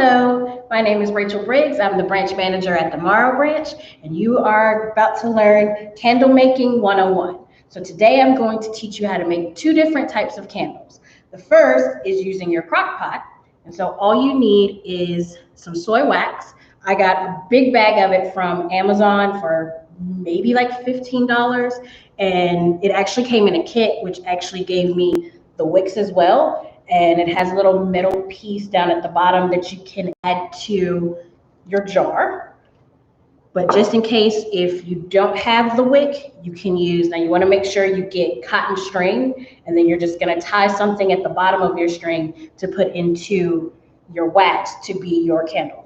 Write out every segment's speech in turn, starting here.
Hello, my name is Rachel Briggs. I'm the branch manager at the Morrow branch, and you are about to learn Candle Making 101. So today I'm going to teach you how to make two different types of candles. The first is using your crock pot, and so all you need is some soy wax. I got a big bag of it from Amazon for maybe like $15, and it actually came in a kit, which actually gave me the wicks as well. And it has a little metal piece down at the bottom that you can add to your jar. But just in case, if you don't have the wick, you can use, now you want to make sure you get cotton string, and then you're just going to tie something at the bottom of your string to put into your wax to be your candle wick.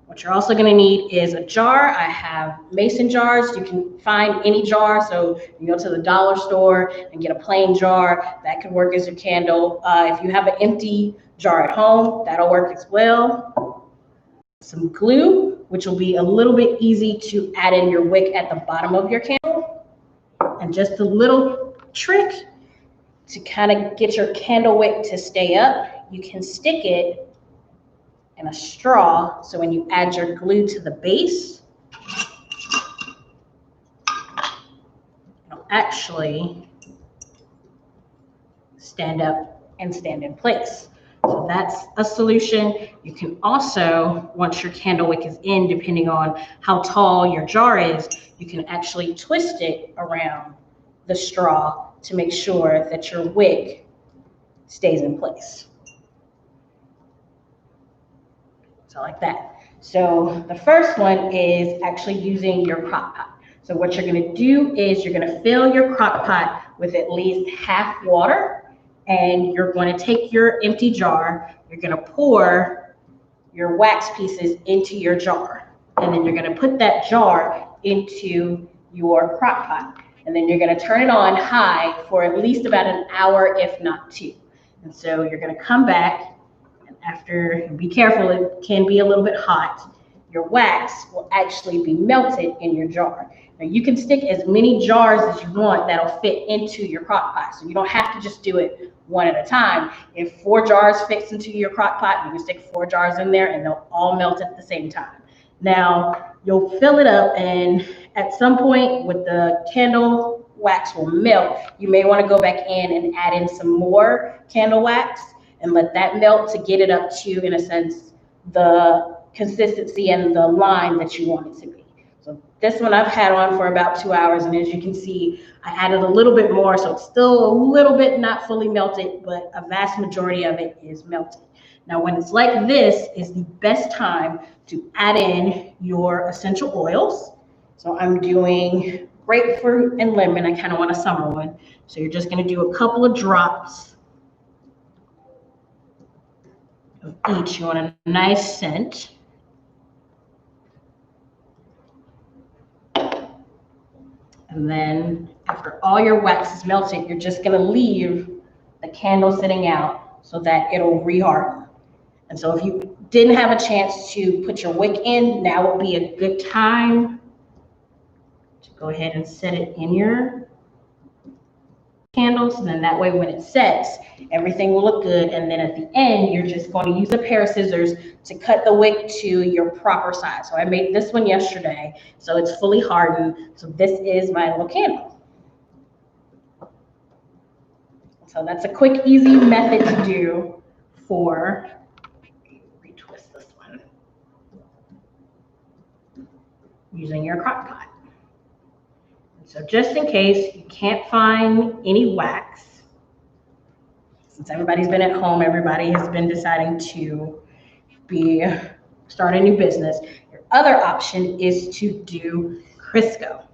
What you're also going to need is a jar. I have mason jars. You can find any jar. So you go to the dollar store and get a plain jar. That could work as your candle. If you have an empty jar at home, that'll work as well. Some glue, which will be a little bit easy to add in your wick at the bottom of your candle. And just a little trick to kind of get your candle wick to stay up. You can stick it in a straw, so when you add your glue to the base, it'll actually stand up and stand in place. So that's a solution. You can also, once your candle wick is in, depending on how tall your jar is, you can actually twist it around the straw to make sure that your wick stays in place. So like that. So the first one is actually using your crock pot. So what you're going to do is you're going to fill your crock pot with at least half water, and you're going to take your empty jar, you're going to pour your wax pieces into your jar, and then you're going to put that jar into your crock pot, and then you're going to turn it on high for at least about an hour, if not two. And so you're going to come back. After, be careful, it can be a little bit hot. Your wax will actually be melted in your jar. Now you can stick as many jars as you want that'll fit into your crock pot. So you don't have to just do it one at a time. If 4 jars fits into your crock pot, you can stick 4 jars in there and they'll all melt at the same time. Now you'll fill it up, and at some point with the candle wax will melt. You may want to go back in and add in some more candle wax and let that melt to get it up to, in a sense, the consistency and the line that you want it to be. So this one I've had on for about 2 hours, and as you can see, I added a little bit more, so it's still a little bit not fully melted, but a vast majority of it is melted. Now when it's like this is the best time to add in your essential oils. So I'm doing grapefruit and lemon. I kind of want a summer one. So you're just going to do a couple of drops of each. You want a nice scent. And then after all your wax is melted, you're just going to leave the candle sitting out so that it'll reharden. And so if you didn't have a chance to put your wick in, now would be a good time to go ahead and set it in your candles, and then that way when it sets, everything will look good. And then at the end, you're just going to use a pair of scissors to cut the wick to your proper size. So I made this one yesterday, so it's fully hardened. So this is my little candle. So that's a quick, easy method to do for, retwist this one, using your crock pot. So just in case you can't find any wax, since everybody's been at home, everybody has been deciding to start a new business, your other option is to do Crisco.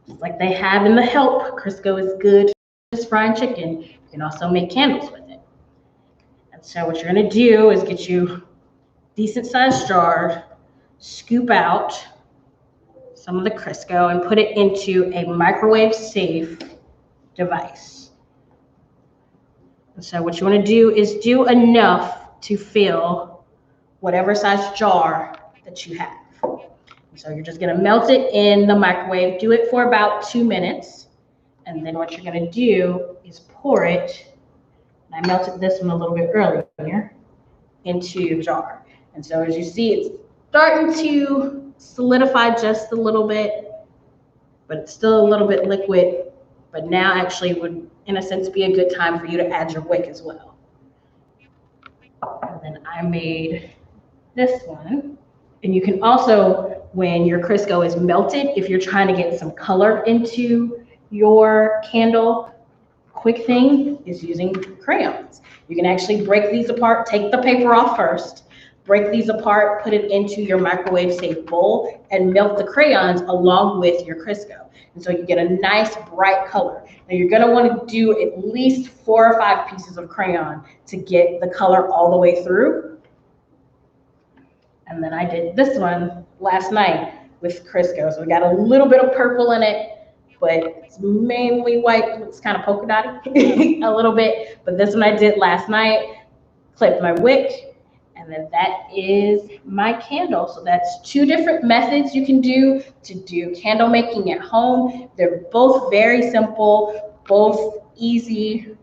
Just like they have in the help, Crisco is good for just frying chicken. You can also make candles with it. And so what you're going to do is get you decent sized jar, scoop out some of the Crisco and put it into a microwave safe device. And so what you want to do is do enough to fill whatever size jar that you have. And so you're just going to melt it in the microwave. Do it for about 2 minutes. And then what you're going to do is pour it. And I melted this one a little bit earlier. into the jar. And so as you see, it's starting to solidify just a little bit, but it's still a little bit liquid. But now actually would, in a sense, be a good time for you to add your wick as well. And then I made this one. And you can also, when your Crisco is melted, if you're trying to get some color into your candle, quick thing is using crayons. You can actually break these apart, take the paper off first, break these apart, put it into your microwave safe bowl, and melt the crayons along with your Crisco. And so you get a nice bright color. Now you're gonna wanna do at least 4 or 5 pieces of crayon to get the color all the way through. And then I did this one last night with Crisco. So we got a little bit of purple in it, but it's mainly white. It's kind of polka dotty a little bit. But this one I did last night, clipped my wick, and then that is my candle. So that's 2 different methods you can do to do candle making at home. They're both very simple, both easy,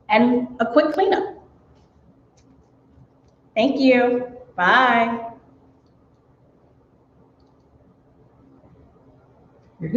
and a quick cleanup. Thank you. Bye.